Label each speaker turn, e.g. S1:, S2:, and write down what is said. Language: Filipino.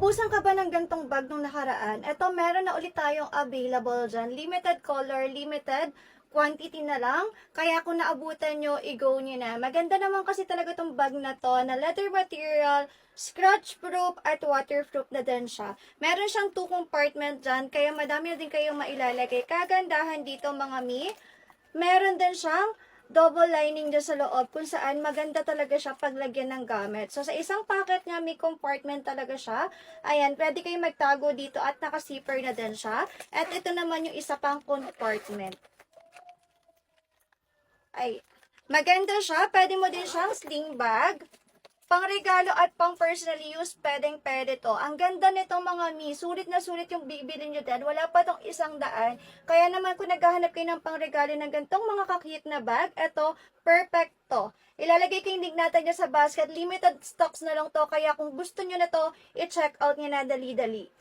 S1: Naubusan ka ba ng gantong bag nung nakaraan? Eto, meron na ulit tayong available dyan. Limited color, limited quantity na lang. Kaya kung naabutan nyo, i-go nyo na. Maganda naman kasi talaga tong bag na to, na leather material, scratch-proof at waterproof na din siya. Meron siyang 2 compartment dyan, kaya madami na din kayong mailalagay. Kagandahan dito mga mi, meron din siyang double lining dyan sa loob kung saan maganda talaga siya paglagyan ng gamit. So, sa isang packet nga may compartment talaga siya. Ayan, pwede kayong magtago dito at naka-zipper na din siya. At ito naman yung isa pang compartment. Ay, maganda siya. Pwede mo din siyang sling bag. Pang regalo at pang personal use, pwedeng-pwede to. Ang ganda nito mga mi, sulit na sulit yung bibili nyo din. Wala pa tong 100. Kaya naman kung naghahanap kayo ng pang regalo ng gantong mga kakit na bag, eto, perfect to. Ilalagay ko yung link natin dyan sa basket. Limited stocks na lang to. Kaya kung gusto nyo na to, i-check out nyo na dali-dali.